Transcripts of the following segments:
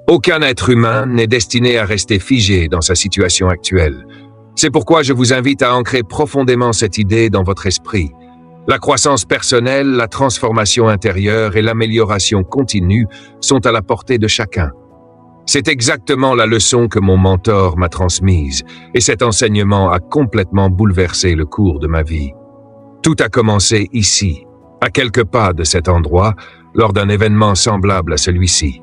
Aucun être humain n'est destiné à rester figé dans sa situation actuelle. C'est pourquoi je vous invite à ancrer profondément cette idée dans votre esprit. La croissance personnelle, la transformation intérieure et l'amélioration continue sont à la portée de chacun. C'est exactement la leçon que mon mentor m'a transmise, et cet enseignement a complètement bouleversé le cours de ma vie. Tout a commencé ici, à quelques pas de cet endroit, lors d'un événement semblable à celui-ci.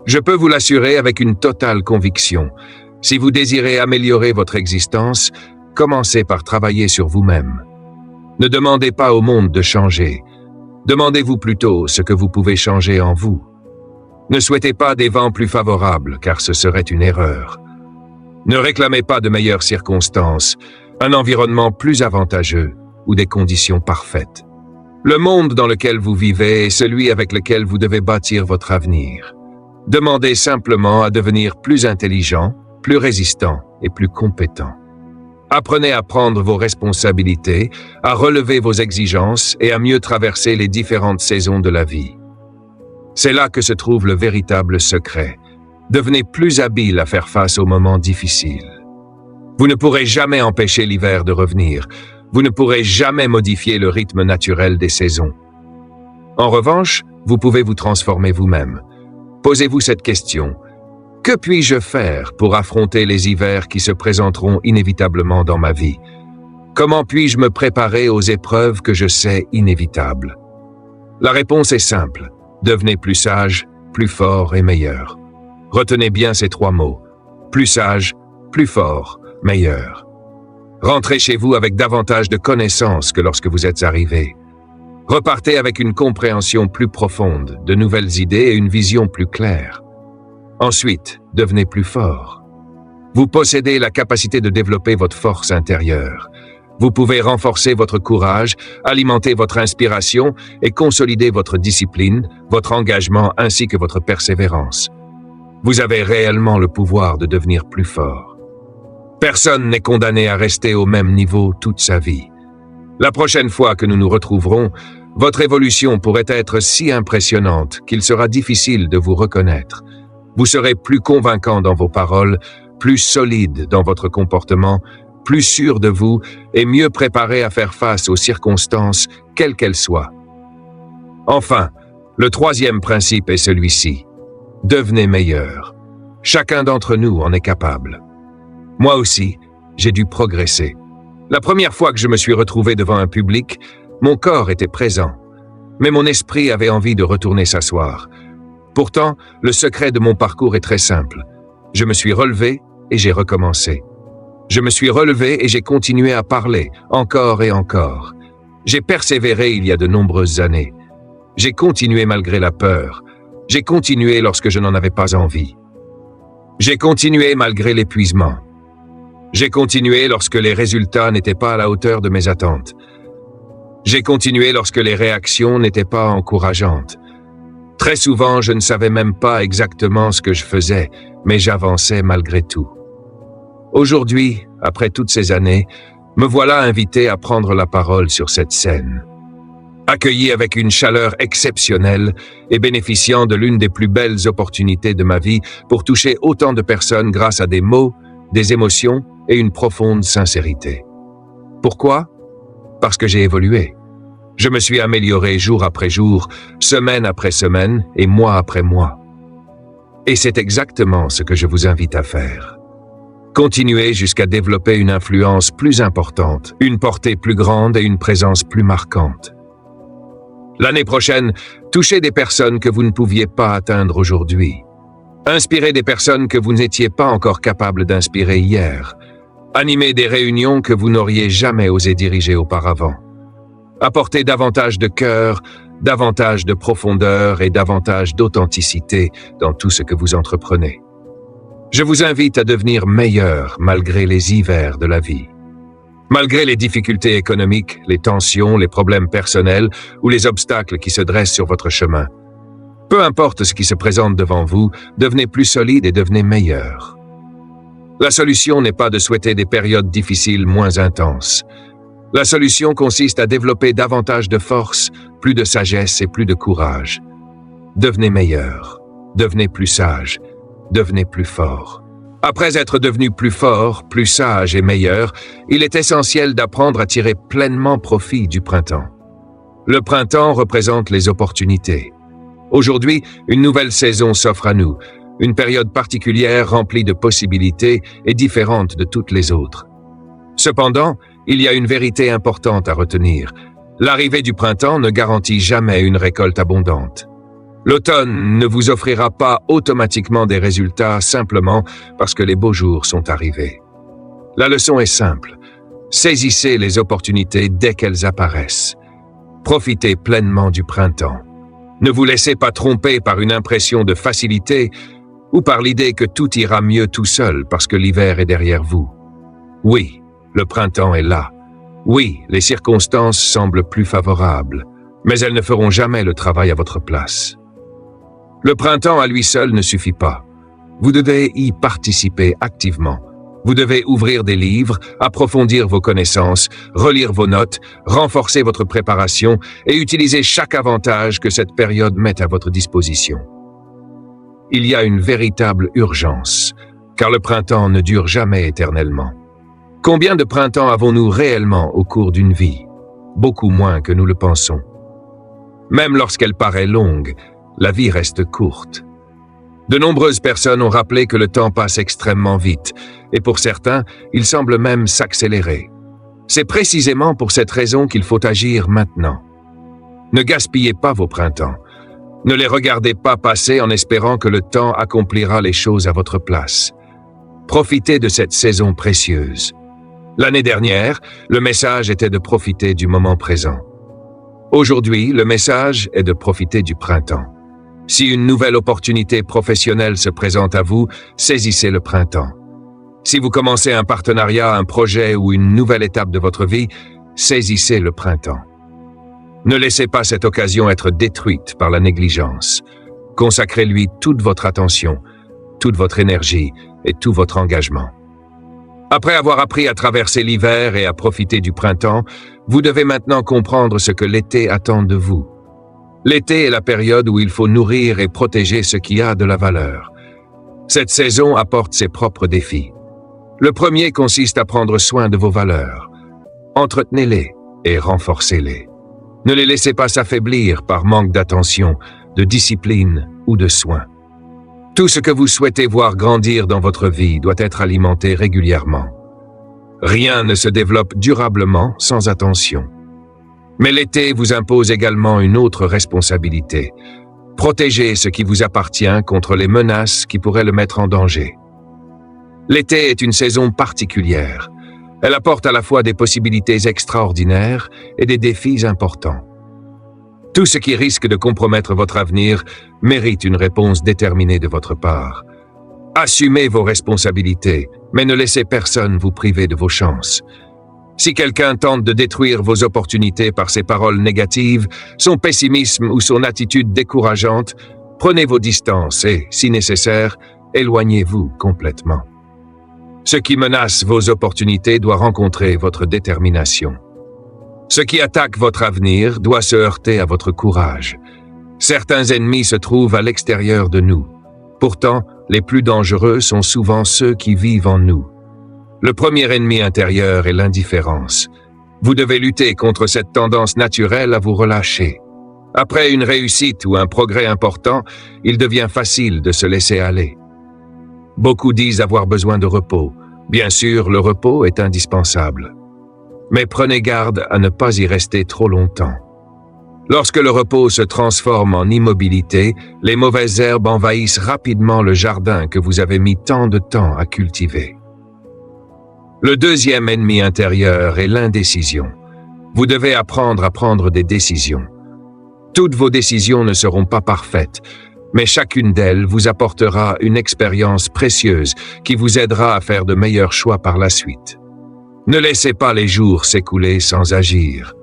Je peux vous l'assurer avec une totale conviction. Si vous désirez améliorer votre existence, commencez par travailler sur vous-même. Ne demandez pas au monde de changer. Demandez-vous plutôt ce que vous pouvez changer en vous. Ne souhaitez pas des vents plus favorables, car ce serait une erreur. Ne réclamez pas de meilleures circonstances, un environnement plus avantageux ou des conditions parfaites. Le monde dans lequel vous vivez est celui avec lequel vous devez bâtir votre avenir. Demandez simplement à devenir plus intelligent, plus résistant et plus compétent. Apprenez à prendre vos responsabilités, à relever vos exigences et à mieux traverser les différentes saisons de la vie. C'est là que se trouve le véritable secret. Devenez plus habile à faire face aux moments difficiles. Vous ne pourrez jamais empêcher l'hiver de revenir. Vous ne pourrez jamais modifier le rythme naturel des saisons. En revanche, vous pouvez vous transformer vous-même. Posez-vous cette question. Que puis-je faire pour affronter les hivers qui se présenteront inévitablement dans ma vie? Comment puis-je me préparer aux épreuves que je sais inévitables? La réponse est simple. Devenez plus sage, plus fort et meilleur. Retenez bien ces 3 mots. Plus sage, plus fort, meilleur. Rentrez chez vous avec davantage de connaissances que lorsque vous êtes arrivé. Repartez avec une compréhension plus profonde, de nouvelles idées et une vision plus claire. Ensuite, devenez plus fort. Vous possédez la capacité de développer votre force intérieure. Vous pouvez renforcer votre courage, alimenter votre inspiration et consolider votre discipline, votre engagement ainsi que votre persévérance. Vous avez réellement le pouvoir de devenir plus fort. Personne n'est condamné à rester au même niveau toute sa vie. La prochaine fois que nous nous retrouverons, votre évolution pourrait être si impressionnante qu'il sera difficile de vous reconnaître. Vous serez plus convaincant dans vos paroles, plus solide dans votre comportement, plus sûr de vous et mieux préparé à faire face aux circonstances, quelles qu'elles soient. Enfin, le 3e principe est celui-ci. Devenez meilleur. Chacun d'entre nous en est capable. Moi aussi, j'ai dû progresser. La première fois que je me suis retrouvé devant un public, mon corps était présent, mais mon esprit avait envie de retourner s'asseoir. Pourtant, le secret de mon parcours est très simple. Je me suis relevé et j'ai recommencé. Je me suis relevé et j'ai continué à parler, encore et encore. J'ai persévéré il y a de nombreuses années. J'ai continué malgré la peur. J'ai continué lorsque je n'en avais pas envie. J'ai continué malgré l'épuisement. J'ai continué lorsque les résultats n'étaient pas à la hauteur de mes attentes. J'ai continué lorsque les réactions n'étaient pas encourageantes. Très souvent, je ne savais même pas exactement ce que je faisais, mais j'avançais malgré tout. Aujourd'hui, après toutes ces années, me voilà invité à prendre la parole sur cette scène. Accueilli avec une chaleur exceptionnelle et bénéficiant de l'une des plus belles opportunités de ma vie pour toucher autant de personnes grâce à des mots, des émotions et une profonde sincérité. Pourquoi? Parce que j'ai évolué. Je me suis amélioré jour après jour, semaine après semaine et mois après mois. Et c'est exactement ce que je vous invite à faire. Continuez jusqu'à développer une influence plus importante, une portée plus grande et une présence plus marquante. L'année prochaine, touchez des personnes que vous ne pouviez pas atteindre aujourd'hui. Inspirez des personnes que vous n'étiez pas encore capable d'inspirer hier. Animez des réunions que vous n'auriez jamais osé diriger auparavant. Apportez davantage de cœur, davantage de profondeur et davantage d'authenticité dans tout ce que vous entreprenez. Je vous invite à devenir meilleur malgré les hivers de la vie. Malgré les difficultés économiques, les tensions, les problèmes personnels ou les obstacles qui se dressent sur votre chemin. Peu importe ce qui se présente devant vous, devenez plus solide et devenez meilleur. La solution n'est pas de souhaiter des périodes difficiles moins intenses. La solution consiste à développer davantage de force, plus de sagesse et plus de courage. Devenez meilleur. Devenez plus sage, devenez plus fort. Après être devenu plus fort, plus sage et meilleur, il est essentiel d'apprendre à tirer pleinement profit du printemps. Le printemps représente les opportunités. Aujourd'hui, une nouvelle saison s'offre à nous, une période particulière remplie de possibilités et différente de toutes les autres. Cependant, il y a une vérité importante à retenir. L'arrivée du printemps ne garantit jamais une récolte abondante. L'automne ne vous offrira pas automatiquement des résultats simplement parce que les beaux jours sont arrivés. La leçon est simple. Saisissez les opportunités dès qu'elles apparaissent. Profitez pleinement du printemps. Ne vous laissez pas tromper par une impression de facilité ou par l'idée que tout ira mieux tout seul parce que l'hiver est derrière vous. Oui, le printemps est là. Oui, les circonstances semblent plus favorables, mais elles ne feront jamais le travail à votre place. Le printemps à lui seul ne suffit pas. Vous devez y participer activement. Vous devez ouvrir des livres, approfondir vos connaissances, relire vos notes, renforcer votre préparation et utiliser chaque avantage que cette période met à votre disposition. Il y a une véritable urgence, car le printemps ne dure jamais éternellement. Combien de printemps avons-nous réellement au cours d'une vie? Beaucoup moins que nous le pensons. Même lorsqu'elle paraît longue, la vie reste courte. De nombreuses personnes ont rappelé que le temps passe extrêmement vite, et pour certains, il semble même s'accélérer. C'est précisément pour cette raison qu'il faut agir maintenant. Ne gaspillez pas vos printemps. Ne les regardez pas passer en espérant que le temps accomplira les choses à votre place. Profitez de cette saison précieuse. L'année dernière, le message était de profiter du moment présent. Aujourd'hui, le message est de profiter du printemps. Si une nouvelle opportunité professionnelle se présente à vous, saisissez le printemps. Si vous commencez un partenariat, un projet ou une nouvelle étape de votre vie, saisissez le printemps. Ne laissez pas cette occasion être détruite par la négligence. Consacrez-lui toute votre attention, toute votre énergie et tout votre engagement. Après avoir appris à traverser l'hiver et à profiter du printemps, vous devez maintenant comprendre ce que l'été attend de vous. L'été est la période où il faut nourrir et protéger ce qui a de la valeur. Cette saison apporte ses propres défis. Le premier consiste à prendre soin de vos valeurs. Entretenez-les et renforcez-les. Ne les laissez pas s'affaiblir par manque d'attention, de discipline ou de soin. Tout ce que vous souhaitez voir grandir dans votre vie doit être alimenté régulièrement. Rien ne se développe durablement sans attention. Mais l'été vous impose également une autre responsabilité. Protégez ce qui vous appartient contre les menaces qui pourraient le mettre en danger. L'été est une saison particulière. Elle apporte à la fois des possibilités extraordinaires et des défis importants. Tout ce qui risque de compromettre votre avenir mérite une réponse déterminée de votre part. Assumez vos responsabilités, mais ne laissez personne vous priver de vos chances. Si quelqu'un tente de détruire vos opportunités par ses paroles négatives, son pessimisme ou son attitude décourageante, prenez vos distances et, si nécessaire, éloignez-vous complètement. Ce qui menace vos opportunités doit rencontrer votre détermination. Ce qui attaque votre avenir doit se heurter à votre courage. Certains ennemis se trouvent à l'extérieur de nous. Pourtant, les plus dangereux sont souvent ceux qui vivent en nous. Le premier ennemi intérieur est l'indifférence. Vous devez lutter contre cette tendance naturelle à vous relâcher. Après une réussite ou un progrès important, il devient facile de se laisser aller. Beaucoup disent avoir besoin de repos. Bien sûr, le repos est indispensable. Mais prenez garde à ne pas y rester trop longtemps. Lorsque le repos se transforme en immobilité, les mauvaises herbes envahissent rapidement le jardin que vous avez mis tant de temps à cultiver. Le deuxième ennemi intérieur est l'indécision. Vous devez apprendre à prendre des décisions. Toutes vos décisions ne seront pas parfaites, mais chacune d'elles vous apportera une expérience précieuse qui vous aidera à faire de meilleurs choix par la suite. Ne laissez pas les jours s'écouler sans agir.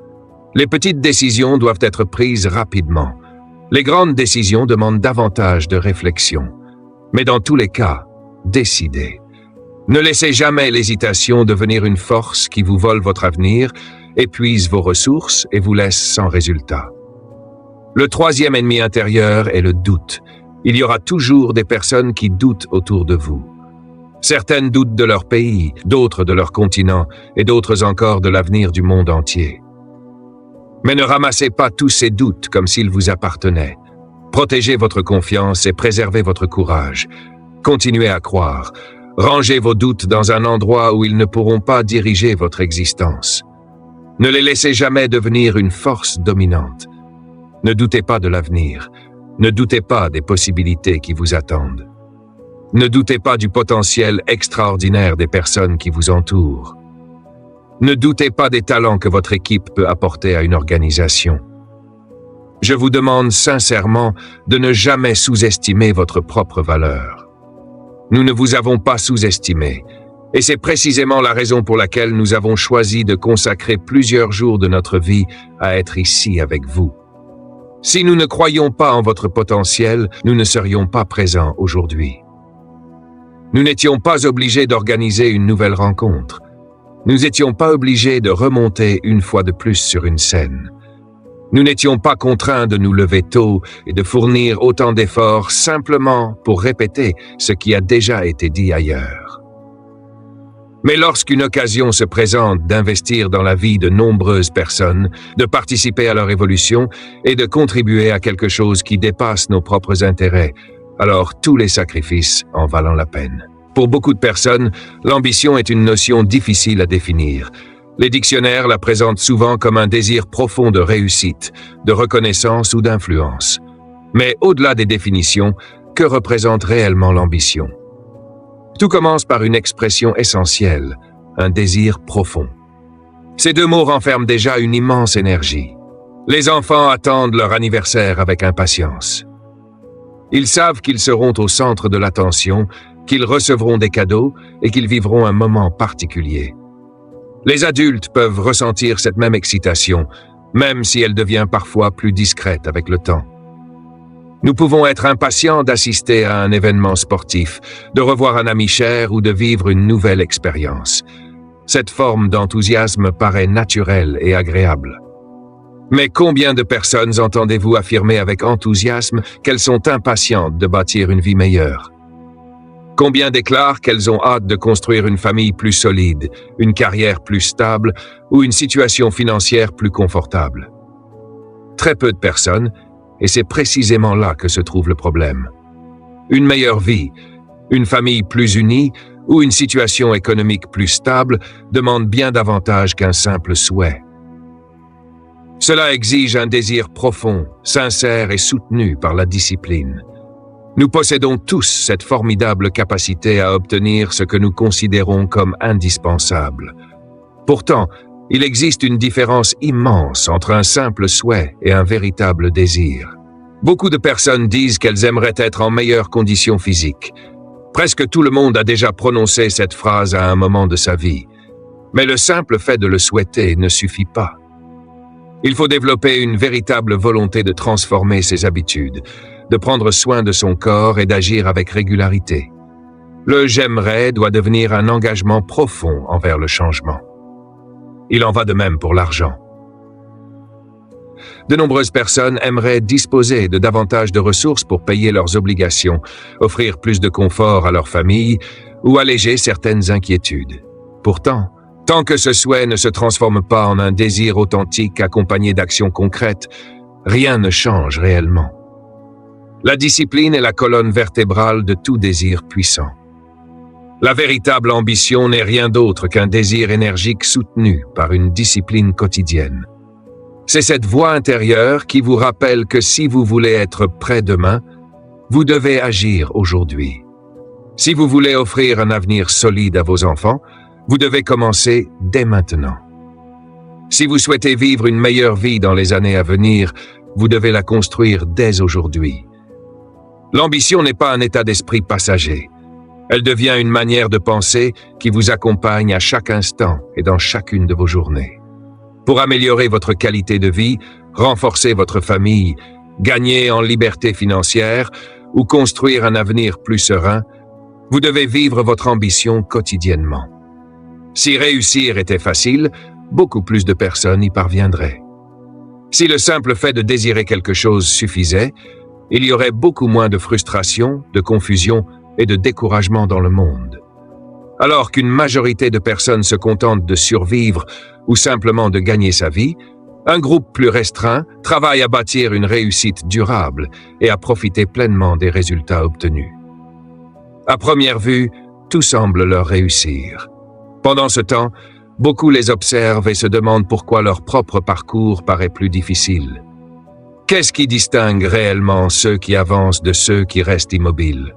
Les petites décisions doivent être prises rapidement. Les grandes décisions demandent davantage de réflexion. Mais dans tous les cas, décidez. Ne laissez jamais l'hésitation devenir une force qui vous vole votre avenir, épuise vos ressources et vous laisse sans résultat. Le troisième ennemi intérieur est le doute. Il y aura toujours des personnes qui doutent autour de vous. Certaines doutent de leur pays, d'autres de leur continent et d'autres encore de l'avenir du monde entier. Mais ne ramassez pas tous ces doutes comme s'ils vous appartenaient. Protégez votre confiance et préservez votre courage. Continuez à croire. Rangez vos doutes dans un endroit où ils ne pourront pas diriger votre existence. Ne les laissez jamais devenir une force dominante. Ne doutez pas de l'avenir. Ne doutez pas des possibilités qui vous attendent. Ne doutez pas du potentiel extraordinaire des personnes qui vous entourent. Ne doutez pas des talents que votre équipe peut apporter à une organisation. Je vous demande sincèrement de ne jamais sous-estimer votre propre valeur. Nous ne vous avons pas sous-estimé, et c'est précisément la raison pour laquelle nous avons choisi de consacrer plusieurs jours de notre vie à être ici avec vous. Si nous ne croyions pas en votre potentiel, nous ne serions pas présents aujourd'hui. Nous n'étions pas obligés d'organiser une nouvelle rencontre. Nous n'étions pas obligés de remonter une fois de plus sur une scène. Nous n'étions pas contraints de nous lever tôt et de fournir autant d'efforts simplement pour répéter ce qui a déjà été dit ailleurs. Mais lorsqu'une occasion se présente d'investir dans la vie de nombreuses personnes, de participer à leur évolution et de contribuer à quelque chose qui dépasse nos propres intérêts, alors tous les sacrifices en valent la peine. Pour beaucoup de personnes, l'ambition est une notion difficile à définir. Les dictionnaires la présentent souvent comme un désir profond de réussite, de reconnaissance ou d'influence. Mais au-delà des définitions, que représente réellement l'ambition? Tout commence par une expression essentielle, un désir profond. Ces deux mots renferment déjà une immense énergie. Les enfants attendent leur anniversaire avec impatience. Ils savent qu'ils seront au centre de l'attention, qu'ils recevront des cadeaux et qu'ils vivront un moment particulier. Les adultes peuvent ressentir cette même excitation, même si elle devient parfois plus discrète avec le temps. Nous pouvons être impatients d'assister à un événement sportif, de revoir un ami cher ou de vivre une nouvelle expérience. Cette forme d'enthousiasme paraît naturelle et agréable. Mais combien de personnes entendez-vous affirmer avec enthousiasme qu'elles sont impatientes de bâtir une vie meilleure? Combien déclarent qu'elles ont hâte de construire une famille plus solide, une carrière plus stable ou une situation financière plus confortable? Très peu de personnes, et c'est précisément là que se trouve le problème. Une meilleure vie, une famille plus unie ou une situation économique plus stable demandent bien davantage qu'un simple souhait. Cela exige un désir profond, sincère et soutenu par la discipline. Nous possédons tous cette formidable capacité à obtenir ce que nous considérons comme indispensable. Pourtant, il existe une différence immense entre un simple souhait et un véritable désir. Beaucoup de personnes disent qu'elles aimeraient être en meilleures conditions physiques. Presque tout le monde a déjà prononcé cette phrase à un moment de sa vie. Mais le simple fait de le souhaiter ne suffit pas. Il faut développer une véritable volonté de transformer ses habitudes, de prendre soin de son corps et d'agir avec régularité. Le « j'aimerais » doit devenir un engagement profond envers le changement. Il en va de même pour l'argent. De nombreuses personnes aimeraient disposer de davantage de ressources pour payer leurs obligations, offrir plus de confort à leur famille ou alléger certaines inquiétudes. Pourtant, tant que ce souhait ne se transforme pas en un désir authentique accompagné d'actions concrètes, rien ne change réellement. La discipline est la colonne vertébrale de tout désir puissant. La véritable ambition n'est rien d'autre qu'un désir énergique soutenu par une discipline quotidienne. C'est cette voix intérieure qui vous rappelle que si vous voulez être prêt demain, vous devez agir aujourd'hui. Si vous voulez offrir un avenir solide à vos enfants, vous devez commencer dès maintenant. Si vous souhaitez vivre une meilleure vie dans les années à venir, vous devez la construire dès aujourd'hui. L'ambition n'est pas un état d'esprit passager. Elle devient une manière de penser qui vous accompagne à chaque instant et dans chacune de vos journées. Pour améliorer votre qualité de vie, renforcer votre famille, gagner en liberté financière ou construire un avenir plus serein, vous devez vivre votre ambition quotidiennement. Si réussir était facile, beaucoup plus de personnes y parviendraient. Si le simple fait de désirer quelque chose suffisait, il y aurait beaucoup moins de frustration, de confusion et de découragement dans le monde. Alors qu'une majorité de personnes se contentent de survivre ou simplement de gagner sa vie, un groupe plus restreint travaille à bâtir une réussite durable et à profiter pleinement des résultats obtenus. À première vue, tout semble leur réussir. Pendant ce temps, beaucoup les observent et se demandent pourquoi leur propre parcours paraît plus difficile. Qu'est-ce qui distingue réellement ceux qui avancent de ceux qui restent immobiles?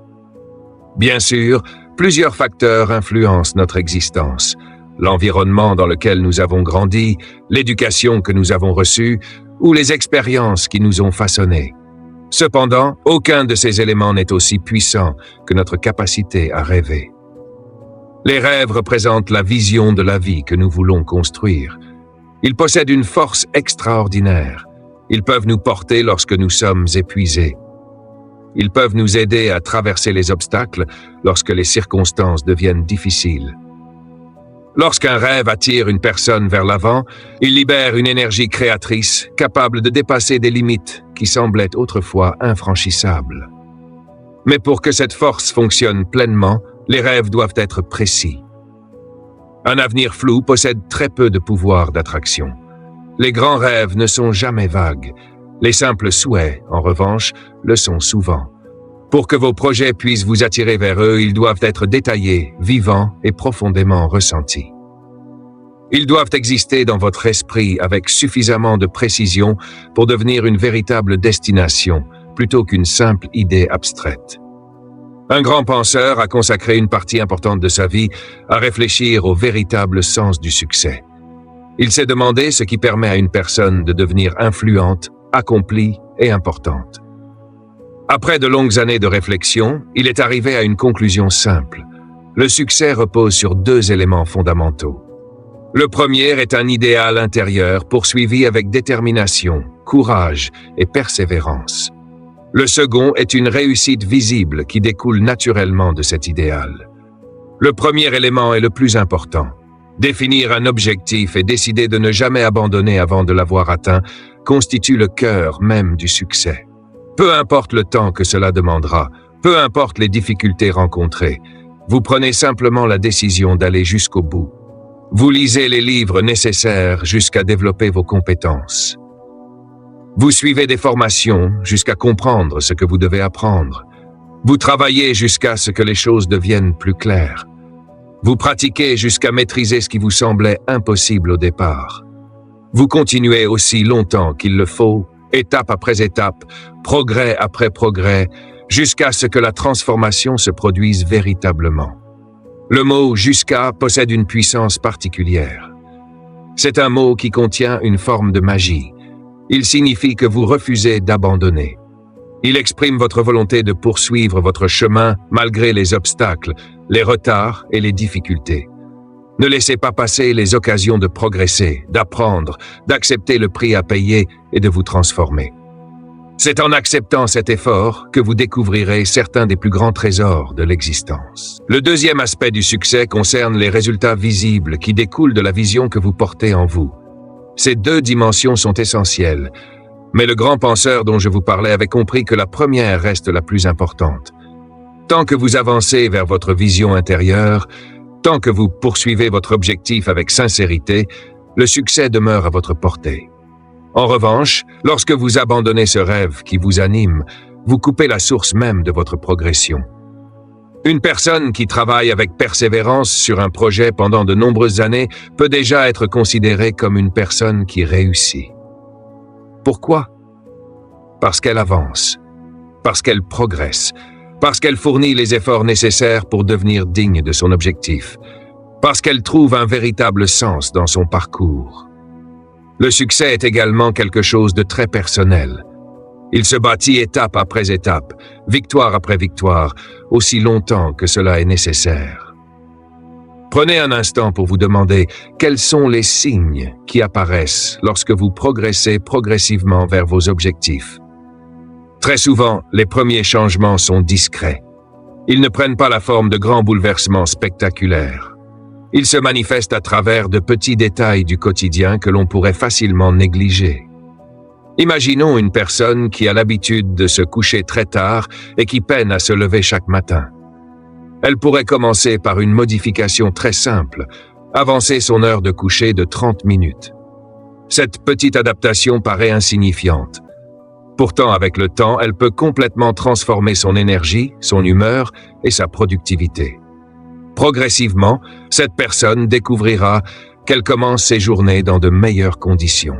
Bien sûr, plusieurs facteurs influencent notre existence. L'environnement dans lequel nous avons grandi, l'éducation que nous avons reçue ou les expériences qui nous ont façonnés. Cependant, aucun de ces éléments n'est aussi puissant que notre capacité à rêver. Les rêves représentent la vision de la vie que nous voulons construire. Ils possèdent une force extraordinaire. Ils peuvent nous porter lorsque nous sommes épuisés. Ils peuvent nous aider à traverser les obstacles lorsque les circonstances deviennent difficiles. Lorsqu'un rêve attire une personne vers l'avant, il libère une énergie créatrice capable de dépasser des limites qui semblaient autrefois infranchissables. Mais pour que cette force fonctionne pleinement, les rêves doivent être précis. Un avenir flou possède très peu de pouvoir d'attraction. Les grands rêves ne sont jamais vagues. Les simples souhaits, en revanche, le sont souvent. Pour que vos projets puissent vous attirer vers eux, ils doivent être détaillés, vivants et profondément ressentis. Ils doivent exister dans votre esprit avec suffisamment de précision pour devenir une véritable destination, plutôt qu'une simple idée abstraite. Un grand penseur a consacré une partie importante de sa vie à réfléchir au véritable sens du succès. Il s'est demandé ce qui permet à une personne de devenir influente, accomplie et importante. Après de longues années de réflexion, il est arrivé à une conclusion simple. Le succès repose sur deux éléments fondamentaux. Le premier est un idéal intérieur poursuivi avec détermination, courage et persévérance. Le second est une réussite visible qui découle naturellement de cet idéal. Le premier élément est le plus important. Définir un objectif et décider de ne jamais abandonner avant de l'avoir atteint constitue le cœur même du succès. Peu importe le temps que cela demandera, peu importe les difficultés rencontrées, vous prenez simplement la décision d'aller jusqu'au bout. Vous lisez les livres nécessaires jusqu'à développer vos compétences. Vous suivez des formations jusqu'à comprendre ce que vous devez apprendre. Vous travaillez jusqu'à ce que les choses deviennent plus claires. Vous pratiquez jusqu'à maîtriser ce qui vous semblait impossible au départ. Vous continuez aussi longtemps qu'il le faut, étape après étape, progrès après progrès, jusqu'à ce que la transformation se produise véritablement. Le mot « jusqu'à » possède une puissance particulière. C'est un mot qui contient une forme de magie. Il signifie que vous refusez d'abandonner. Il exprime votre volonté de poursuivre votre chemin malgré les obstacles, les retards et les difficultés. Ne laissez pas passer les occasions de progresser, d'apprendre, d'accepter le prix à payer et de vous transformer. C'est en acceptant cet effort que vous découvrirez certains des plus grands trésors de l'existence. Le deuxième aspect du succès concerne les résultats visibles qui découlent de la vision que vous portez en vous. Ces deux dimensions sont essentielles, mais le grand penseur dont je vous parlais avait compris que la première reste la plus importante. Tant que vous avancez vers votre vision intérieure, tant que vous poursuivez votre objectif avec sincérité, le succès demeure à votre portée. En revanche, lorsque vous abandonnez ce rêve qui vous anime, vous coupez la source même de votre progression. Une personne qui travaille avec persévérance sur un projet pendant de nombreuses années peut déjà être considérée comme une personne qui réussit. Pourquoi? Parce qu'elle avance, parce qu'elle progresse, parce qu'elle fournit les efforts nécessaires pour devenir digne de son objectif, parce qu'elle trouve un véritable sens dans son parcours. Le succès est également quelque chose de très personnel. Il se bâtit étape après étape, victoire après victoire, aussi longtemps que cela est nécessaire. Prenez un instant pour vous demander quels sont les signes qui apparaissent lorsque vous progressez progressivement vers vos objectifs. Très souvent, les premiers changements sont discrets. Ils ne prennent pas la forme de grands bouleversements spectaculaires. Ils se manifestent à travers de petits détails du quotidien que l'on pourrait facilement négliger. Imaginons une personne qui a l'habitude de se coucher très tard et qui peine à se lever chaque matin. Elle pourrait commencer par une modification très simple, avancer son heure de coucher de 30 minutes. Cette petite adaptation paraît insignifiante. Pourtant, avec le temps, elle peut complètement transformer son énergie, son humeur et sa productivité. Progressivement, cette personne découvrira qu'elle commence ses journées dans de meilleures conditions.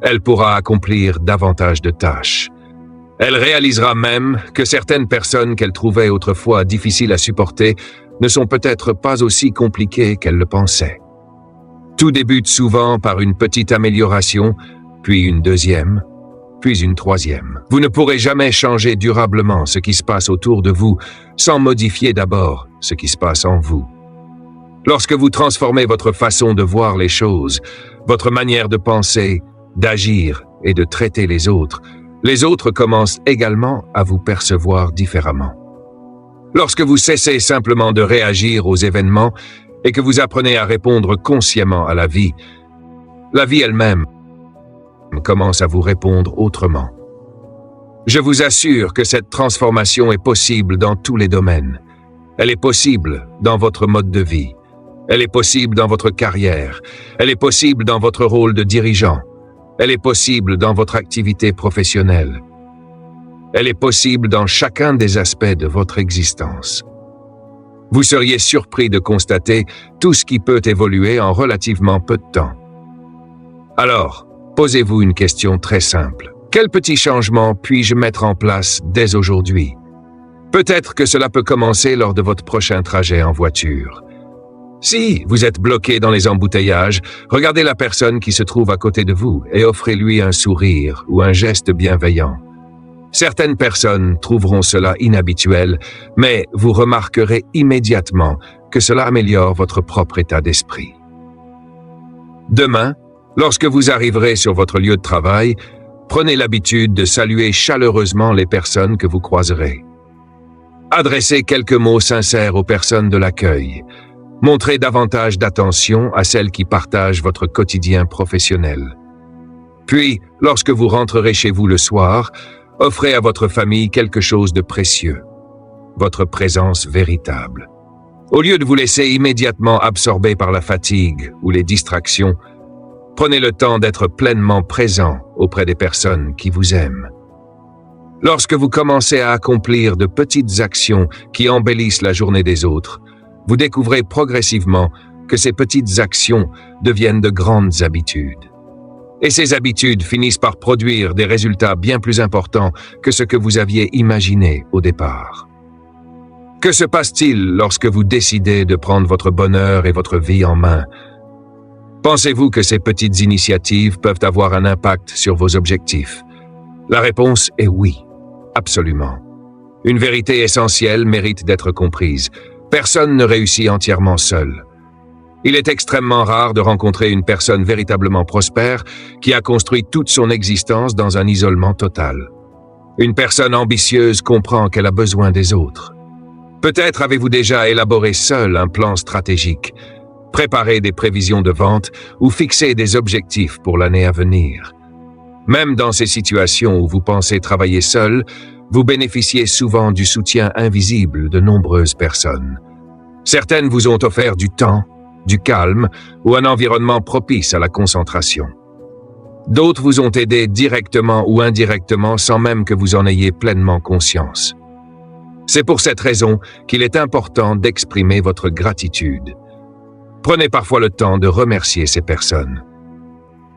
Elle pourra accomplir davantage de tâches. Elle réalisera même que certaines personnes qu'elle trouvait autrefois difficiles à supporter ne sont peut-être pas aussi compliquées qu'elle le pensait. Tout débute souvent par une petite amélioration, puis une deuxième, puis une troisième. Vous ne pourrez jamais changer durablement ce qui se passe autour de vous sans modifier d'abord ce qui se passe en vous. Lorsque vous transformez votre façon de voir les choses, votre manière de penser, d'agir et de traiter les autres commencent également à vous percevoir différemment. Lorsque vous cessez simplement de réagir aux événements et que vous apprenez à répondre consciemment à la vie elle-même commence à vous répondre autrement. Je vous assure que cette transformation est possible dans tous les domaines. Elle est possible dans votre mode de vie. Elle est possible dans votre carrière. Elle est possible dans votre rôle de dirigeant. Elle est possible dans votre activité professionnelle. Elle est possible dans chacun des aspects de votre existence. Vous seriez surpris de constater tout ce qui peut évoluer en relativement peu de temps. Alors, posez-vous une question très simple. Quel petit changement puis-je mettre en place dès aujourd'hui? Peut-être que cela peut commencer lors de votre prochain trajet en voiture. Si vous êtes bloqué dans les embouteillages, regardez la personne qui se trouve à côté de vous et offrez-lui un sourire ou un geste bienveillant. Certaines personnes trouveront cela inhabituel, mais vous remarquerez immédiatement que cela améliore votre propre état d'esprit. Demain, lorsque vous arriverez sur votre lieu de travail, prenez l'habitude de saluer chaleureusement les personnes que vous croiserez. Adressez quelques mots sincères aux personnes de l'accueil. Montrez davantage d'attention à celles qui partagent votre quotidien professionnel. Puis, lorsque vous rentrerez chez vous le soir, offrez à votre famille quelque chose de précieux, votre présence véritable. Au lieu de vous laisser immédiatement absorber par la fatigue ou les distractions, prenez le temps d'être pleinement présent auprès des personnes qui vous aiment. Lorsque vous commencez à accomplir de petites actions qui embellissent la journée des autres, vous découvrez progressivement que ces petites actions deviennent de grandes habitudes. Et ces habitudes finissent par produire des résultats bien plus importants que ce que vous aviez imaginé au départ. Que se passe-t-il lorsque vous décidez de prendre votre bonheur et votre vie en main? Pensez-vous que ces petites initiatives peuvent avoir un impact sur vos objectifs? La réponse est oui, absolument. Une vérité essentielle mérite d'être comprise. Personne ne réussit entièrement seul. Il est extrêmement rare de rencontrer une personne véritablement prospère qui a construit toute son existence dans un isolement total. Une personne ambitieuse comprend qu'elle a besoin des autres. Peut-être avez-vous déjà élaboré seul un plan stratégique, préparé des prévisions de vente ou fixé des objectifs pour l'année à venir. Même dans ces situations où vous pensez travailler seul, vous bénéficiez souvent du soutien invisible de nombreuses personnes. Certaines vous ont offert du temps, du calme ou un environnement propice à la concentration. D'autres vous ont aidé directement ou indirectement sans même que vous en ayez pleinement conscience. C'est pour cette raison qu'il est important d'exprimer votre gratitude. Prenez parfois le temps de remercier ces personnes.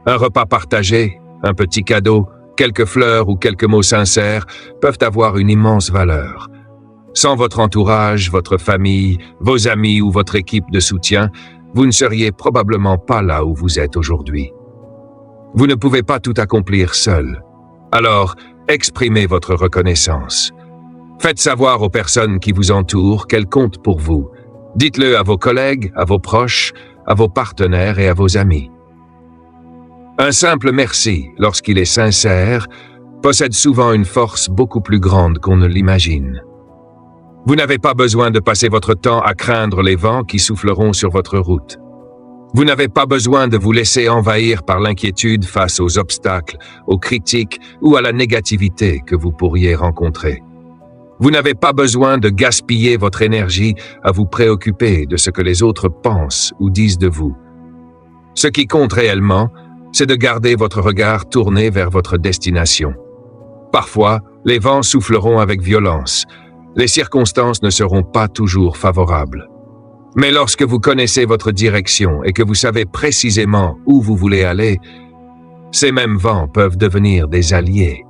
Un repas partagé, un petit cadeau, quelques fleurs ou quelques mots sincères peuvent avoir une immense valeur. Sans votre entourage, votre famille, vos amis ou votre équipe de soutien, vous ne seriez probablement pas là où vous êtes aujourd'hui. Vous ne pouvez pas tout accomplir seul. Alors, exprimez votre reconnaissance. Faites savoir aux personnes qui vous entourent qu'elles comptent pour vous. Dites-le à vos collègues, à vos proches, à vos partenaires et à vos amis. Un simple merci, lorsqu'il est sincère, possède souvent une force beaucoup plus grande qu'on ne l'imagine. Vous n'avez pas besoin de passer votre temps à craindre les vents qui souffleront sur votre route. Vous n'avez pas besoin de vous laisser envahir par l'inquiétude face aux obstacles, aux critiques ou à la négativité que vous pourriez rencontrer. Vous n'avez pas besoin de gaspiller votre énergie à vous préoccuper de ce que les autres pensent ou disent de vous. Ce qui compte réellement, c'est de garder votre regard tourné vers votre destination. Parfois, les vents souffleront avec violence. Les circonstances ne seront pas toujours favorables. Mais lorsque vous connaissez votre direction et que vous savez précisément où vous voulez aller, ces mêmes vents peuvent devenir des alliés.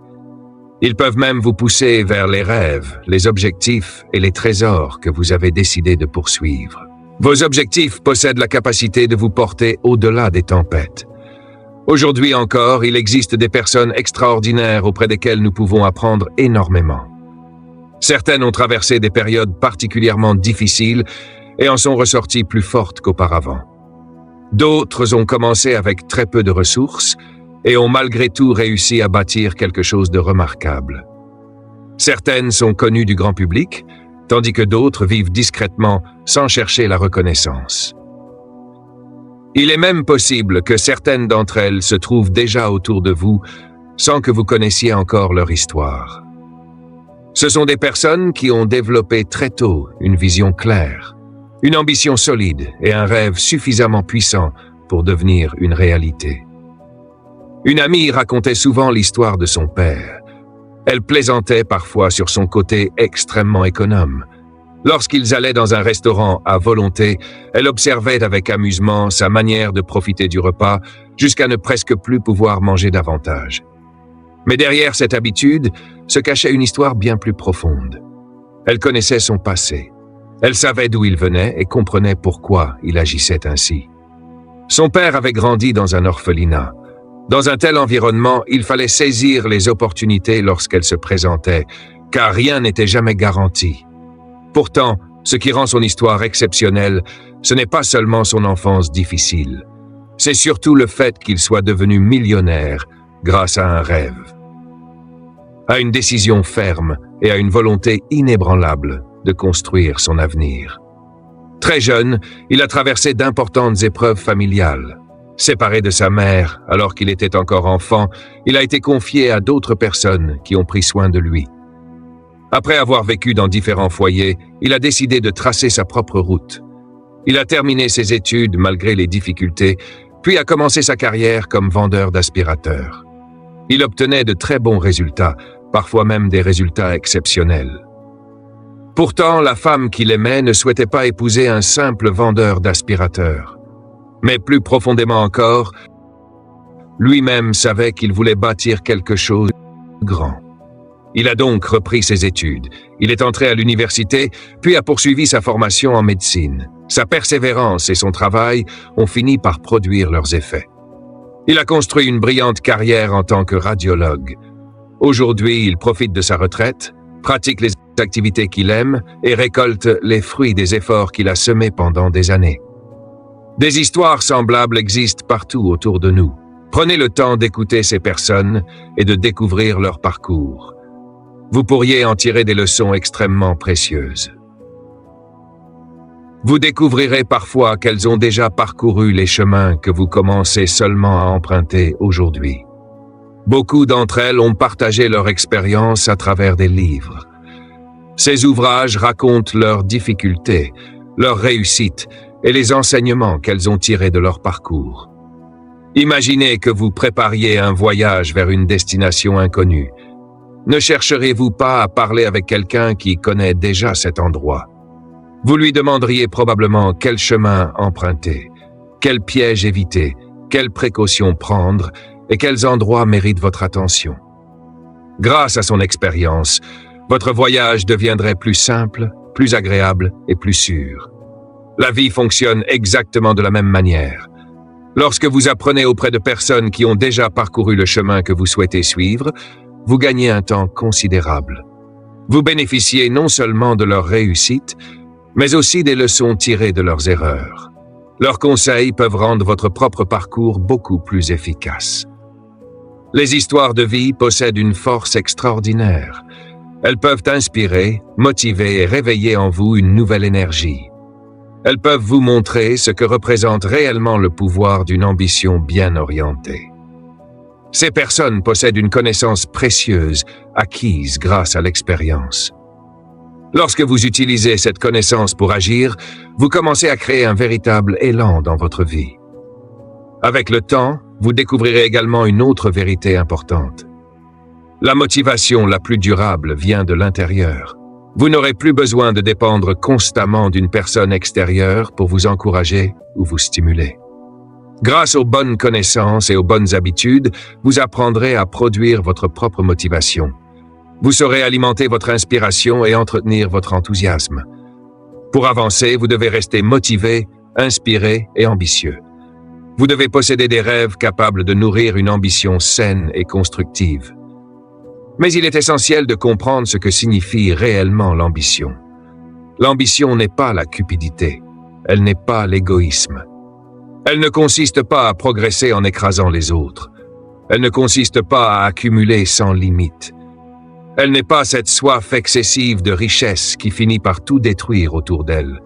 Ils peuvent même vous pousser vers les rêves, les objectifs et les trésors que vous avez décidé de poursuivre. Vos objectifs possèdent la capacité de vous porter au-delà des tempêtes. Aujourd'hui encore, il existe des personnes extraordinaires auprès desquelles nous pouvons apprendre énormément. Certaines ont traversé des périodes particulièrement difficiles et en sont ressorties plus fortes qu'auparavant. D'autres ont commencé avec très peu de ressources et ont malgré tout réussi à bâtir quelque chose de remarquable. Certaines sont connues du grand public, tandis que d'autres vivent discrètement sans chercher la reconnaissance. Il est même possible que certaines d'entre elles se trouvent déjà autour de vous sans que vous connaissiez encore leur histoire. Ce sont des personnes qui ont développé très tôt une vision claire, une ambition solide et un rêve suffisamment puissant pour devenir une réalité. Une amie racontait souvent l'histoire de son père. Elle plaisantait parfois sur son côté extrêmement économe. Lorsqu'ils allaient dans un restaurant à volonté, elle observait avec amusement sa manière de profiter du repas jusqu'à ne presque plus pouvoir manger davantage. Mais derrière cette habitude se cachait une histoire bien plus profonde. Elle connaissait son passé. Elle savait d'où il venait et comprenait pourquoi il agissait ainsi. Son père avait grandi dans un orphelinat. Dans un tel environnement, il fallait saisir les opportunités lorsqu'elles se présentaient, car rien n'était jamais garanti. Pourtant, ce qui rend son histoire exceptionnelle, ce n'est pas seulement son enfance difficile. C'est surtout le fait qu'il soit devenu millionnaire grâce à un rêve, à une décision ferme et à une volonté inébranlable de construire son avenir. Très jeune, il a traversé d'importantes épreuves familiales. Séparé de sa mère alors qu'il était encore enfant, il a été confié à d'autres personnes qui ont pris soin de lui. Après avoir vécu dans différents foyers, il a décidé de tracer sa propre route. Il a terminé ses études malgré les difficultés, puis a commencé sa carrière comme vendeur d'aspirateurs. Il obtenait de très bons résultats, parfois même des résultats exceptionnels. Pourtant, la femme qu'il aimait ne souhaitait pas épouser un simple vendeur d'aspirateurs. Mais plus profondément encore, lui-même savait qu'il voulait bâtir quelque chose de grand. Il a donc repris ses études. Il est entré à l'université, puis a poursuivi sa formation en médecine. Sa persévérance et son travail ont fini par produire leurs effets. Il a construit une brillante carrière en tant que radiologue. Aujourd'hui, il profite de sa retraite, pratique les activités qu'il aime et récolte les fruits des efforts qu'il a semés pendant des années. Des histoires semblables existent partout autour de nous. Prenez le temps d'écouter ces personnes et de découvrir leur parcours. Vous pourriez en tirer des leçons extrêmement précieuses. Vous découvrirez parfois qu'elles ont déjà parcouru les chemins que vous commencez seulement à emprunter aujourd'hui. Beaucoup d'entre elles ont partagé leur expérience à travers des livres. Ces ouvrages racontent leurs difficultés, leurs réussites et les enseignements qu'elles ont tirés de leur parcours. Imaginez que vous prépariez un voyage vers une destination inconnue. Ne chercherez-vous pas à parler avec quelqu'un qui connaît déjà cet endroit? Vous lui demanderiez probablement quel chemin emprunter, quel piège éviter, quelles précautions prendre et quels endroits méritent votre attention. Grâce à son expérience, votre voyage deviendrait plus simple, plus agréable et plus sûr. La vie fonctionne exactement de la même manière. Lorsque vous apprenez auprès de personnes qui ont déjà parcouru le chemin que vous souhaitez suivre, vous gagnez un temps considérable. Vous bénéficiez non seulement de leur réussite, mais aussi des leçons tirées de leurs erreurs. Leurs conseils peuvent rendre votre propre parcours beaucoup plus efficace. Les histoires de vie possèdent une force extraordinaire. Elles peuvent inspirer, motiver et réveiller en vous une nouvelle énergie. Elles peuvent vous montrer ce que représente réellement le pouvoir d'une ambition bien orientée. Ces personnes possèdent une connaissance précieuse, acquise grâce à l'expérience. Lorsque vous utilisez cette connaissance pour agir, vous commencez à créer un véritable élan dans votre vie. Avec le temps, vous découvrirez également une autre vérité importante. La motivation la plus durable vient de l'intérieur. Vous n'aurez plus besoin de dépendre constamment d'une personne extérieure pour vous encourager ou vous stimuler. Grâce aux bonnes connaissances et aux bonnes habitudes, vous apprendrez à produire votre propre motivation. Vous saurez alimenter votre inspiration et entretenir votre enthousiasme. Pour avancer, vous devez rester motivé, inspiré et ambitieux. Vous devez posséder des rêves capables de nourrir une ambition saine et constructive. Mais il est essentiel de comprendre ce que signifie réellement l'ambition. L'ambition n'est pas la cupidité, elle n'est pas l'égoïsme. Elle ne consiste pas à progresser en écrasant les autres. Elle ne consiste pas à accumuler sans limite. Elle n'est pas cette soif excessive de richesse qui finit par tout détruire autour d'elle.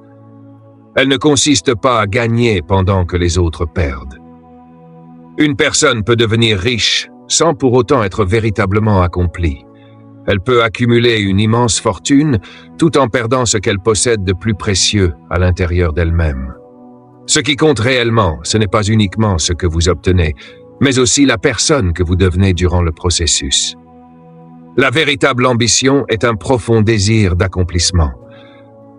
Elle ne consiste pas à gagner pendant que les autres perdent. Une personne peut devenir riche sans pour autant être véritablement accomplie. Elle peut accumuler une immense fortune tout en perdant ce qu'elle possède de plus précieux à l'intérieur d'elle-même. Ce qui compte réellement, ce n'est pas uniquement ce que vous obtenez, mais aussi la personne que vous devenez durant le processus. La véritable ambition est un profond désir d'accomplissement.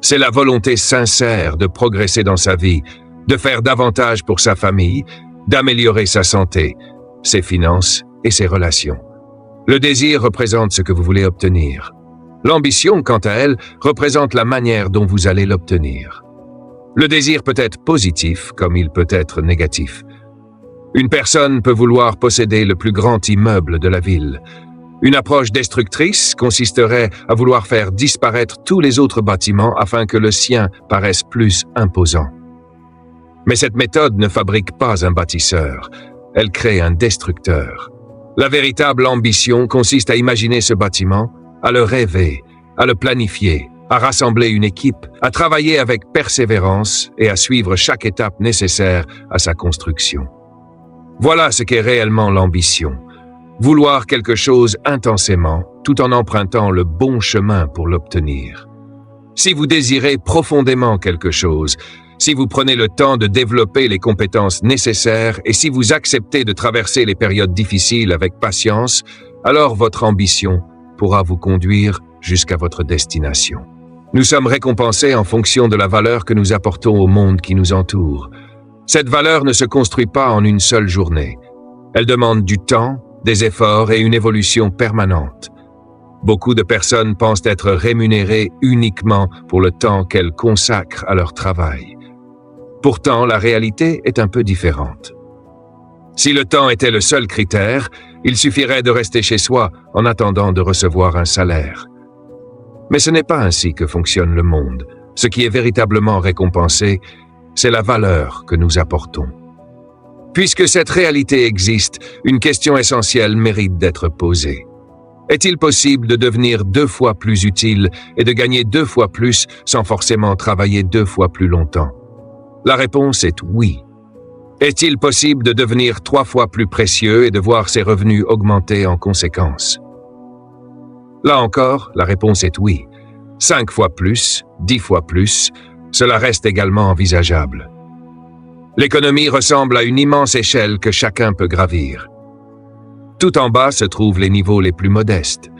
C'est la volonté sincère de progresser dans sa vie, de faire davantage pour sa famille, d'améliorer sa santé, ses finances et ses relations. Le désir représente ce que vous voulez obtenir. L'ambition, quant à elle, représente la manière dont vous allez l'obtenir. Le désir peut être positif comme il peut être négatif. Une personne peut vouloir posséder le plus grand immeuble de la ville. Une approche destructrice consisterait à vouloir faire disparaître tous les autres bâtiments afin que le sien paraisse plus imposant. Mais cette méthode ne fabrique pas un bâtisseur, elle crée un destructeur. La véritable ambition consiste à imaginer ce bâtiment, à le rêver, à le planifier, à rassembler une équipe, à travailler avec persévérance et à suivre chaque étape nécessaire à sa construction. Voilà ce qu'est réellement l'ambition. Vouloir quelque chose intensément, tout en empruntant le bon chemin pour l'obtenir. Si vous désirez profondément quelque chose, si vous prenez le temps de développer les compétences nécessaires et si vous acceptez de traverser les périodes difficiles avec patience, alors votre ambition pourra vous conduire jusqu'à votre destination. Nous sommes récompensés en fonction de la valeur que nous apportons au monde qui nous entoure. Cette valeur ne se construit pas en une seule journée. Elle demande du temps, des efforts et une évolution permanente. Beaucoup de personnes pensent être rémunérées uniquement pour le temps qu'elles consacrent à leur travail. Pourtant, la réalité est un peu différente. Si le temps était le seul critère, il suffirait de rester chez soi en attendant de recevoir un salaire. Mais ce n'est pas ainsi que fonctionne le monde. Ce qui est véritablement récompensé, c'est la valeur que nous apportons. Puisque cette réalité existe, une question essentielle mérite d'être posée. Est-il possible de devenir 2 fois plus utile et de gagner 2 fois plus sans forcément travailler 2 fois plus longtemps? La réponse est oui. Est-il possible de devenir 3 fois plus précieux et de voir ses revenus augmenter en conséquence? Là encore, la réponse est oui. 5 fois plus, 10 fois plus, cela reste également envisageable. L'économie ressemble à une immense échelle que chacun peut gravir. Tout en bas se trouvent les niveaux les plus modestes.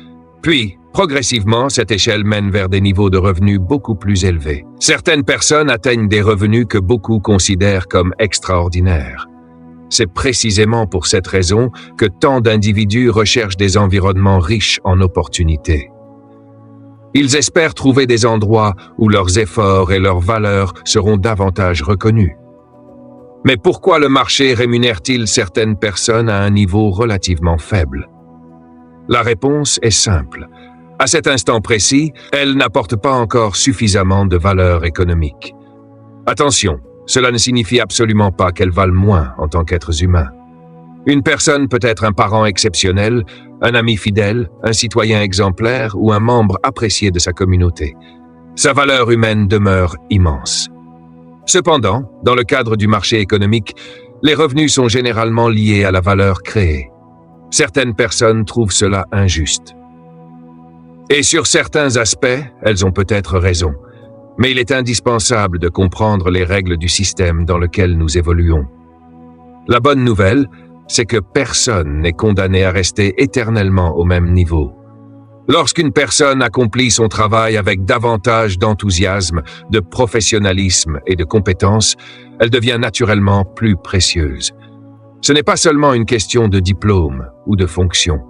Puis, progressivement, cette échelle mène vers des niveaux de revenus beaucoup plus élevés. Certaines personnes atteignent des revenus que beaucoup considèrent comme extraordinaires. C'est précisément pour cette raison que tant d'individus recherchent des environnements riches en opportunités. Ils espèrent trouver des endroits où leurs efforts et leurs valeurs seront davantage reconnus. Mais pourquoi le marché rémunère-t-il certaines personnes à un niveau relativement faible? La réponse est simple. À cet instant précis, elles n'apportent pas encore suffisamment de valeur économique. Attention, cela ne signifie absolument pas qu'elles valent moins en tant qu'êtres humains. Une personne peut être un parent exceptionnel, un ami fidèle, un citoyen exemplaire ou un membre apprécié de sa communauté. Sa valeur humaine demeure immense. Cependant, dans le cadre du marché économique, les revenus sont généralement liés à la valeur créée. Certaines personnes trouvent cela injuste. Et sur certains aspects, elles ont peut-être raison. Mais il est indispensable de comprendre les règles du système dans lequel nous évoluons. La bonne nouvelle, c'est que personne n'est condamné à rester éternellement au même niveau. Lorsqu'une personne accomplit son travail avec davantage d'enthousiasme, de professionnalisme et de compétence, elle devient naturellement plus précieuse. Ce n'est pas seulement une question de diplôme ou de fonction.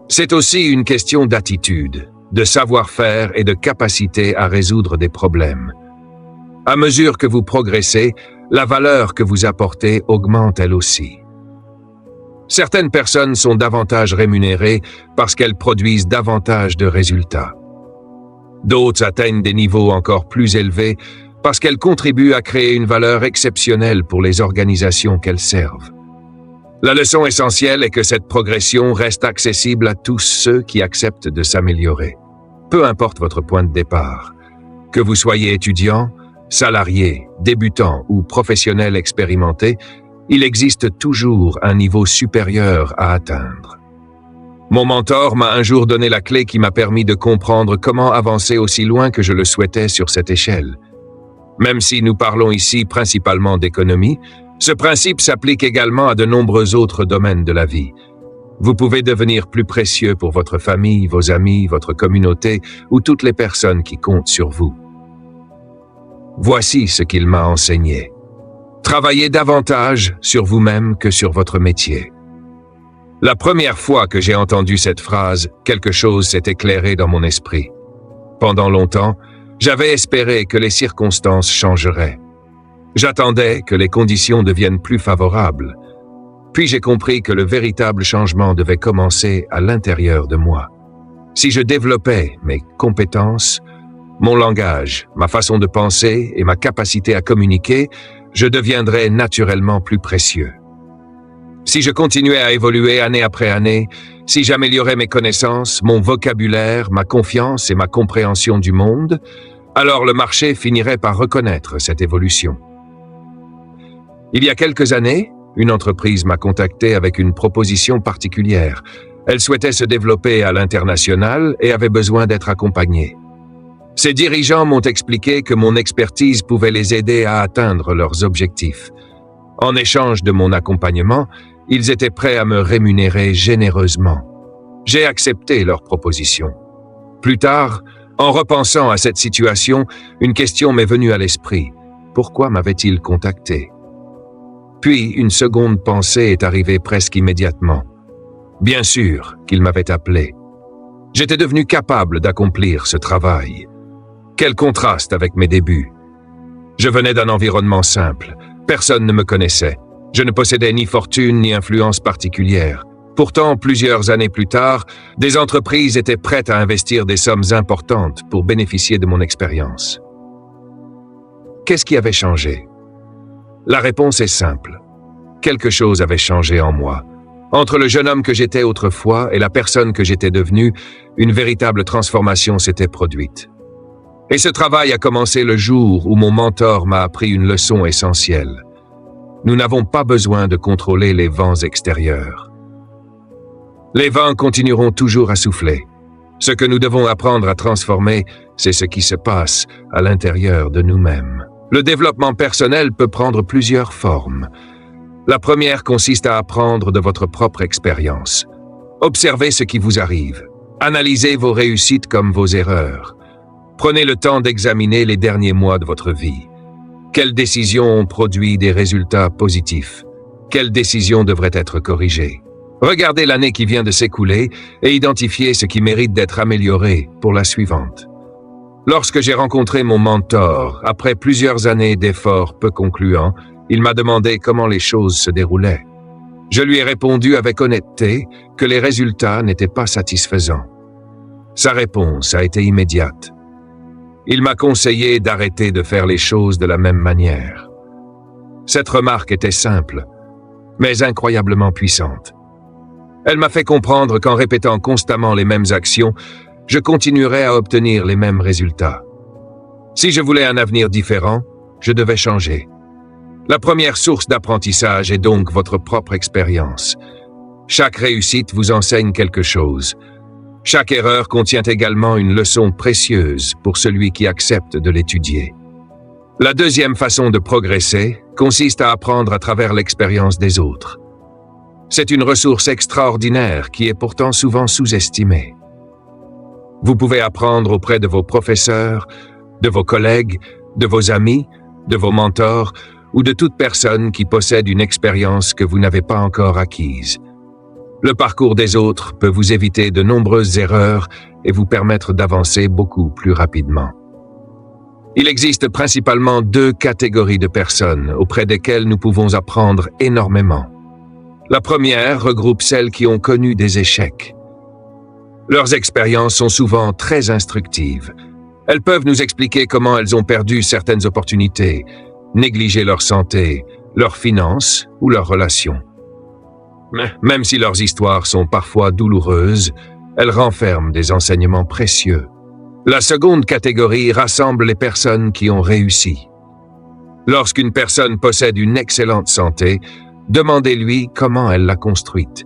C'est aussi une question d'attitude, de savoir-faire et de capacité à résoudre des problèmes. À mesure que vous progressez, la valeur que vous apportez augmente elle aussi. Certaines personnes sont davantage rémunérées parce qu'elles produisent davantage de résultats. D'autres atteignent des niveaux encore plus élevés parce qu'elles contribuent à créer une valeur exceptionnelle pour les organisations qu'elles servent. La leçon essentielle est que cette progression reste accessible à tous ceux qui acceptent de s'améliorer. Peu importe votre point de départ. Que vous soyez étudiant, salarié, débutant ou professionnel expérimenté, il existe toujours un niveau supérieur à atteindre. Mon mentor m'a un jour donné la clé qui m'a permis de comprendre comment avancer aussi loin que je le souhaitais sur cette échelle. Même si nous parlons ici principalement d'économie, ce principe s'applique également à de nombreux autres domaines de la vie. Vous pouvez devenir plus précieux pour votre famille, vos amis, votre communauté ou toutes les personnes qui comptent sur vous. Voici ce qu'il m'a enseigné. Travaillez davantage sur vous-même que sur votre métier. La première fois que j'ai entendu cette phrase, quelque chose s'est éclairé dans mon esprit. Pendant longtemps, j'avais espéré que les circonstances changeraient. J'attendais que les conditions deviennent plus favorables. Puis j'ai compris que le véritable changement devait commencer à l'intérieur de moi. Si je développais mes compétences, mon langage, ma façon de penser et ma capacité à communiquer, je deviendrais naturellement plus précieux. Si je continuais à évoluer année après année, si j'améliorais mes connaissances, mon vocabulaire, ma confiance et ma compréhension du monde, alors le marché finirait par reconnaître cette évolution. Il y a quelques années, une entreprise m'a contacté avec une proposition particulière. Elle souhaitait se développer à l'international et avait besoin d'être accompagnée. Ses dirigeants m'ont expliqué que mon expertise pouvait les aider à atteindre leurs objectifs. En échange de mon accompagnement, ils étaient prêts à me rémunérer généreusement. J'ai accepté leur proposition. Plus tard, en repensant à cette situation, une question m'est venue à l'esprit. Pourquoi m'avait-il contacté? Puis, une seconde pensée est arrivée presque immédiatement. Bien sûr qu'il m'avait appelé. J'étais devenu capable d'accomplir ce travail. Quel contraste avec mes débuts. Je venais d'un environnement simple. Personne ne me connaissait. Je ne possédais ni fortune ni influence particulière. Pourtant, plusieurs années plus tard, des entreprises étaient prêtes à investir des sommes importantes pour bénéficier de mon expérience. Qu'est-ce qui avait changé? La réponse est simple. Quelque chose avait changé en moi. Entre le jeune homme que j'étais autrefois et la personne que j'étais devenue, une véritable transformation s'était produite. Et ce travail a commencé le jour où mon mentor m'a appris une leçon essentielle. Nous n'avons pas besoin de contrôler les vents extérieurs. Les vents continueront toujours à souffler. Ce que nous devons apprendre à transformer, c'est ce qui se passe à l'intérieur de nous-mêmes. Le développement personnel peut prendre plusieurs formes. La première consiste à apprendre de votre propre expérience. Observez ce qui vous arrive. Analysez vos réussites comme vos erreurs. Prenez le temps d'examiner les derniers mois de votre vie. Quelles décisions ont produit des résultats positifs? Quelles décisions devraient être corrigées? Regardez l'année qui vient de s'écouler et identifiez ce qui mérite d'être amélioré pour la suivante. Lorsque j'ai rencontré mon mentor, après plusieurs années d'efforts peu concluants, il m'a demandé comment les choses se déroulaient. Je lui ai répondu avec honnêteté que les résultats n'étaient pas satisfaisants. Sa réponse a été immédiate. Il m'a conseillé d'arrêter de faire les choses de la même manière. Cette remarque était simple, mais incroyablement puissante. Elle m'a fait comprendre qu'en répétant constamment les mêmes actions, je continuerais à obtenir les mêmes résultats. Si je voulais un avenir différent, je devais changer. La première source d'apprentissage est donc votre propre expérience. Chaque réussite vous enseigne quelque chose. Chaque erreur contient également une leçon précieuse pour celui qui accepte de l'étudier. La deuxième façon de progresser consiste à apprendre à travers l'expérience des autres. C'est une ressource extraordinaire qui est pourtant souvent sous-estimée. Vous pouvez apprendre auprès de vos professeurs, de vos collègues, de vos amis, de vos mentors ou de toute personne qui possède une expérience que vous n'avez pas encore acquise. Le parcours des autres peut vous éviter de nombreuses erreurs et vous permettre d'avancer beaucoup plus rapidement. Il existe principalement 2 catégories de personnes auprès desquelles nous pouvons apprendre énormément. La première regroupe celles qui ont connu des échecs. Leurs expériences sont souvent très instructives. Elles peuvent nous expliquer comment elles ont perdu certaines opportunités, négligé leur santé, leurs finances ou leurs relations. Même si leurs histoires sont parfois douloureuses, elles renferment des enseignements précieux. La seconde catégorie rassemble les personnes qui ont réussi. Lorsqu'une personne possède une excellente santé, demandez-lui comment elle l'a construite.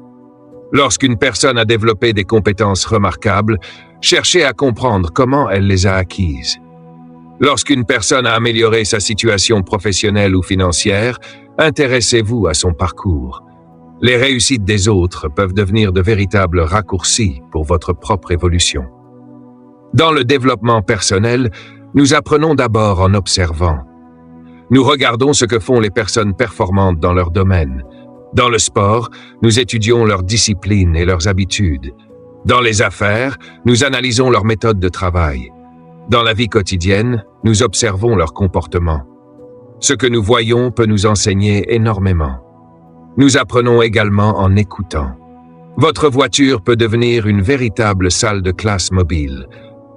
Lorsqu'une personne a développé des compétences remarquables, cherchez à comprendre comment elle les a acquises. Lorsqu'une personne a amélioré sa situation professionnelle ou financière, intéressez-vous à son parcours. Les réussites des autres peuvent devenir de véritables raccourcis pour votre propre évolution. Dans le développement personnel, nous apprenons d'abord en observant. Nous regardons ce que font les personnes performantes dans leur domaine. Dans le sport, nous étudions leurs disciplines et leurs habitudes. Dans les affaires, nous analysons leurs méthodes de travail. Dans la vie quotidienne, nous observons leur comportement. Ce que nous voyons peut nous enseigner énormément. Nous apprenons également en écoutant. Votre voiture peut devenir une véritable salle de classe mobile.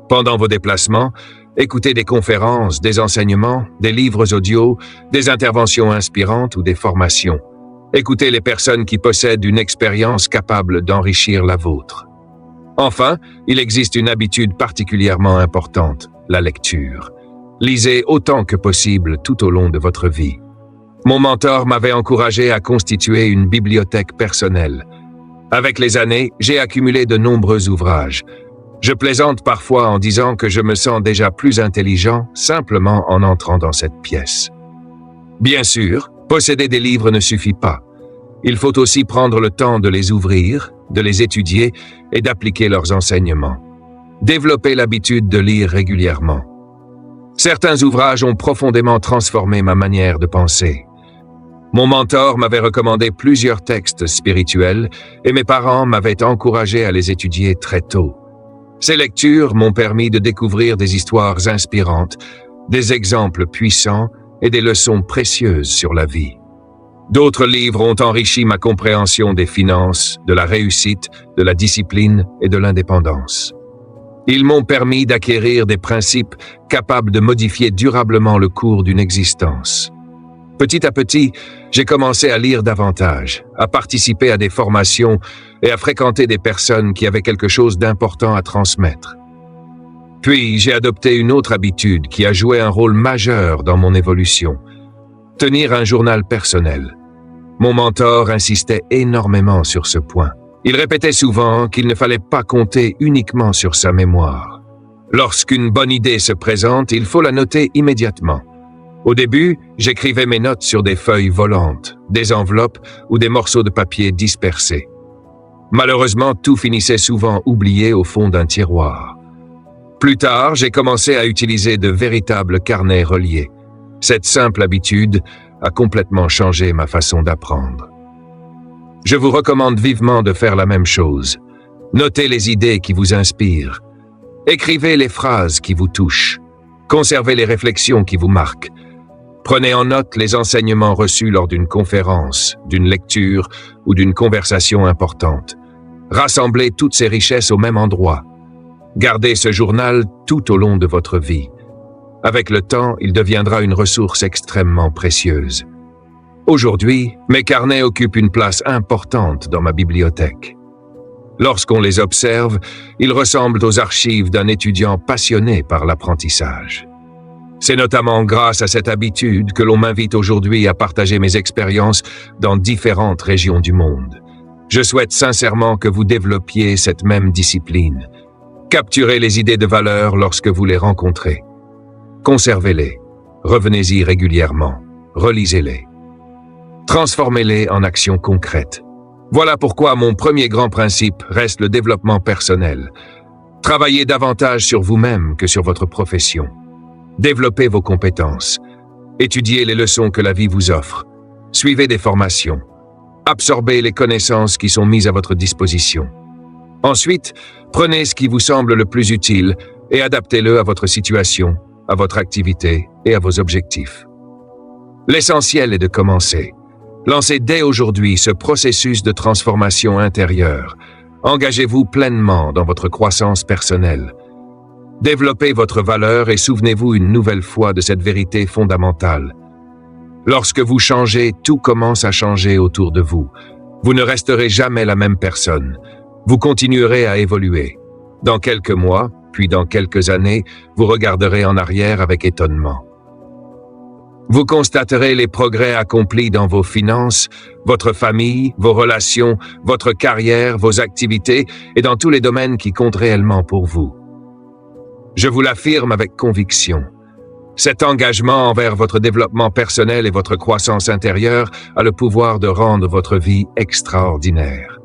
Pendant vos déplacements, écoutez des conférences, des enseignements, des livres audio, des interventions inspirantes ou des formations. Écoutez les personnes qui possèdent une expérience capable d'enrichir la vôtre. Enfin, il existe une habitude particulièrement importante, la lecture. Lisez autant que possible tout au long de votre vie. Mon mentor m'avait encouragé à constituer une bibliothèque personnelle. Avec les années, j'ai accumulé de nombreux ouvrages. Je plaisante parfois en disant que je me sens déjà plus intelligent simplement en entrant dans cette pièce. Bien sûr, posséder des livres ne suffit pas. Il faut aussi prendre le temps de les ouvrir, de les étudier et d'appliquer leurs enseignements. Développez l'habitude de lire régulièrement. Certains ouvrages ont profondément transformé ma manière de penser. Mon mentor m'avait recommandé plusieurs textes spirituels et mes parents m'avaient encouragé à les étudier très tôt. Ces lectures m'ont permis de découvrir des histoires inspirantes, des exemples puissants et des leçons précieuses sur la vie. D'autres livres ont enrichi ma compréhension des finances, de la réussite, de la discipline et de l'indépendance. Ils m'ont permis d'acquérir des principes capables de modifier durablement le cours d'une existence. Petit à petit, j'ai commencé à lire davantage, à participer à des formations et à fréquenter des personnes qui avaient quelque chose d'important à transmettre. Puis, j'ai adopté une autre habitude qui a joué un rôle majeur dans mon évolution. Tenir un journal personnel. Mon mentor insistait énormément sur ce point. Il répétait souvent qu'il ne fallait pas compter uniquement sur sa mémoire. Lorsqu'une bonne idée se présente, il faut la noter immédiatement. Au début, j'écrivais mes notes sur des feuilles volantes, des enveloppes ou des morceaux de papier dispersés. Malheureusement, tout finissait souvent oublié au fond d'un tiroir. Plus tard, j'ai commencé à utiliser de véritables carnets reliés. Cette simple habitude a complètement changé ma façon d'apprendre. Je vous recommande vivement de faire la même chose. Notez les idées qui vous inspirent. Écrivez les phrases qui vous touchent. Conservez les réflexions qui vous marquent. Prenez en note les enseignements reçus lors d'une conférence, d'une lecture ou d'une conversation importante. Rassemblez toutes ces richesses au même endroit. Gardez ce journal tout au long de votre vie. Avec le temps, il deviendra une ressource extrêmement précieuse. Aujourd'hui, mes carnets occupent une place importante dans ma bibliothèque. Lorsqu'on les observe, ils ressemblent aux archives d'un étudiant passionné par l'apprentissage. C'est notamment grâce à cette habitude que l'on m'invite aujourd'hui à partager mes expériences dans différentes régions du monde. Je souhaite sincèrement que vous développiez cette même discipline. Capturez les idées de valeur lorsque vous les rencontrez. Conservez-les. Revenez-y régulièrement. Relisez-les. Transformez-les en actions concrètes. Voilà pourquoi mon premier grand principe reste le développement personnel. Travaillez davantage sur vous-même que sur votre profession. Développez vos compétences. Étudiez les leçons que la vie vous offre. Suivez des formations. Absorbez les connaissances qui sont mises à votre disposition. Ensuite, prenez ce qui vous semble le plus utile et adaptez-le à votre situation, à votre activité et à vos objectifs. L'essentiel est de commencer. Lancez dès aujourd'hui ce processus de transformation intérieure. Engagez-vous pleinement dans votre croissance personnelle. Développez votre valeur et souvenez-vous une nouvelle fois de cette vérité fondamentale. Lorsque vous changez, tout commence à changer autour de vous. Vous ne resterez jamais la même personne. Vous continuerez à évoluer. Dans quelques mois, puis dans quelques années, vous regarderez en arrière avec étonnement. Vous constaterez les progrès accomplis dans vos finances, votre famille, vos relations, votre carrière, vos activités et dans tous les domaines qui comptent réellement pour vous. Je vous l'affirme avec conviction. Cet engagement envers votre développement personnel et votre croissance intérieure a le pouvoir de rendre votre vie extraordinaire.